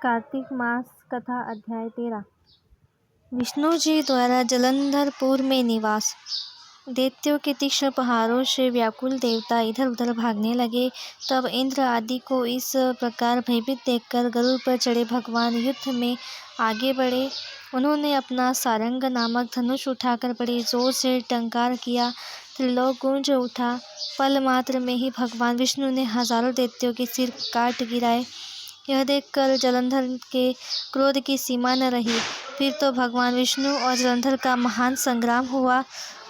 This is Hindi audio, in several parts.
कार्तिक मास कथा अध्याय 13। विष्णु जी द्वारा जलंधरपुर में निवास। दैत्यों के तीक्ष्ण प्रहारों से व्याकुल देवता इधर उधर भागने लगे। तब इंद्र आदि को इस प्रकार भयभीत देखकर गरुड़ पर चढ़े भगवान युद्ध में आगे बढ़े। उन्होंने अपना सारंग नामक धनुष उठाकर बड़े जोर से टंकार किया। त्रिलोक गूंज उठा। पल मात्र में ही भगवान विष्णु ने हजारों दैत्यों के सिर काट गिराए। यह देखकर जलंधर के क्रोध की सीमा न रही। फिर तो भगवान विष्णु और जलंधर का महान संग्राम हुआ।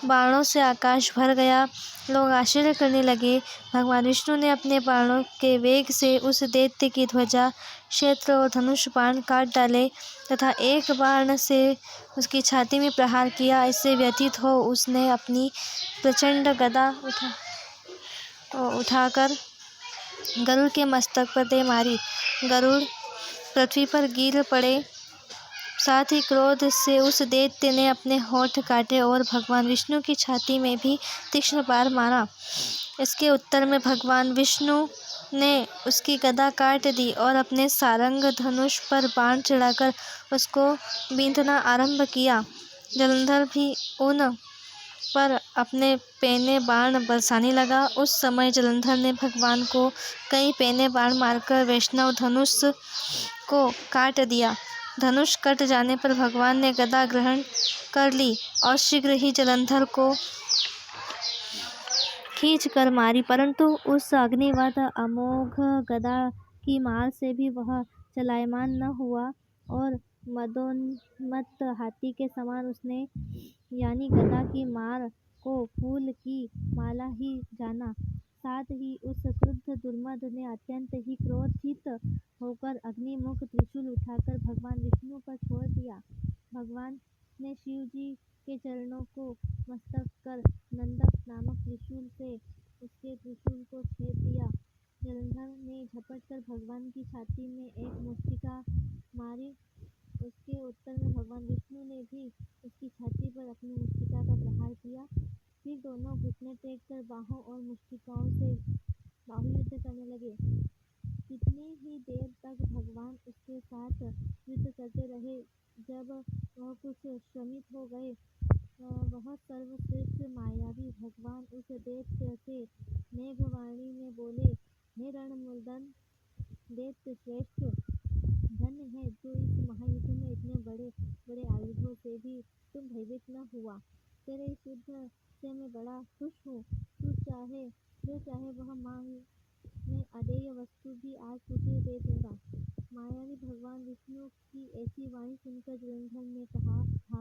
बाणों से आकाश भर गया। लोग आश्चर्य करने लगे। भगवान विष्णु ने अपने बाणों के वेग से उस दैत्य की ध्वजा, क्षेत्र और धनुष बाण काट डाले तथा एक बाण से उसकी छाती में प्रहार किया। इससे व्यथित हो उसने अपनी प्रचंड गदा उठाकर गरुड़ के मस्तक पर दे मारी। गरुड़ पृथ्वी पर गिर पड़े। साथ ही क्रोध से उस दैत्य ने अपने होंठ काटे और भगवान विष्णु की छाती में भी तीक्ष्ण बाण मारा। इसके उत्तर में भगवान विष्णु ने उसकी गदा काट दी और अपने सारंग धनुष पर बाण चढ़ाकर उसको बींधना आरंभ किया। जलंधर भी उन पर अपने पैने बाण बरसाने लगा। उस समय जलंधर ने भगवान को कई पैने बाण मारकर वैष्णव धनुष को काट दिया। धनुष कट जाने पर भगवान ने गदा ग्रहण कर ली और शीघ्र ही जलंधर को खींच कर मारी, परंतु उस अग्निवत अमोघ गदा की मार से भी वह चलायमान न हुआ और मदोन्मत्त हाथी के समान उसने यानी गदा की मार को फूल की माला ही जाना। साथ ही उस क्रुद्ध दुर्मद ने अत्यंत ही क्रोधित होकर अग्निमुख त्रिशूल उठाकर भगवान विष्णु पर छोड़ दिया। भगवान ने शिव जी के चरणों को मस्तक कर नंदक नामक त्रिशूल से उसके त्रिशूल को छेद दिया। जलंधर ने झपट कर भगवान की छाती में एक मुष्टिका मारी। उसके उत्तर में भगवान विष्णु ने भी उसकी छाती पर अपनी मुष्टिका का प्रहार किया। फिर दोनों घुटने टेक कर बाहों और मुष्टिकाओं से बाहुयुद्ध करने लगे। कितनी ही देर तक भगवान उसके साथ युद्ध करते रहे। जब वह कुछ श्रमित हो गए, वह सर्वश्रेष्ठ मायावी भगवान उस दैत्य से मेघवाणी में बोले, हे रणमुर्दन दैत्य श्रेष्ठ, धन्य है जो इस महायुद्ध में इतने बड़े बड़े आयुधों से भी तुम भयभीत न हुआ। तेरे इस युद्ध से मैं बड़ा खुश हूँ। तू जो चाहे वह मांग, मैं अदेय वस्तु भी आज तुझे दे दूंगा। मायावी भगवान विष्णु की ऐसी वाणी सुनकर जलंधर ने कहा,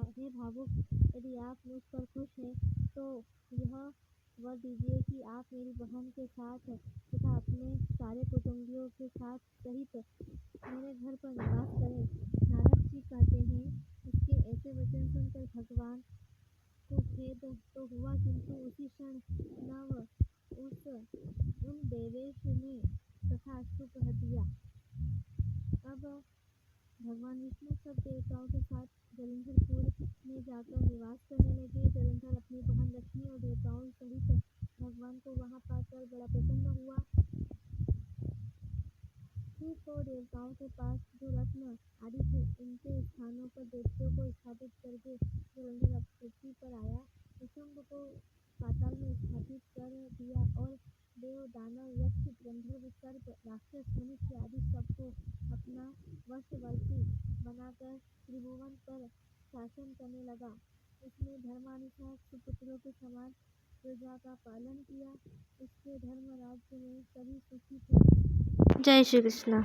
हे भावुक, यदि आप मुझ पर खुश हैं तो यह वर दीजिए कि आप मेरी बहन के साथ तथा अपने सारे कुटुंबियों के साथ सहित मेरे घर पर निवास करें। नारद जी कहते हैं, उसके ऐसे वचन सुनकर भगवान को खेद तो हुआ, किंतु उसी क्षण नव उन देवेश ने तथास्तु कह दिया। अब भगवान विष्णु सब देवताओं के साथ जलंधरपुर में जाकर निवास करने लगे। जलंधर अपनी बहन लक्ष्मी और देवताओं सहित भगवान को वहां पाकर बड़ा प्रसन्न हुआ। फिर तो देवताओं के पास जो रत्न आदि थे, उनके स्थानों पर दैत्यों को स्थापित करके जलंधर अब पृथ्वी पर आया। निशुंभ को पाताल में स्थापित कर दिया और देव, दानव, यक्ष, गंधर्व, सर्प, राक्षस, मनुष्य आदि सबको अपना वशवर्ती बनाकर त्रिभुवन पर शासन करने लगा। उसने धर्मानुसार सुपुत्रों के समान प्रजा का पालन किया। उसके धर्म राज्य में सभी सुखी थे। जय श्री कृष्ण।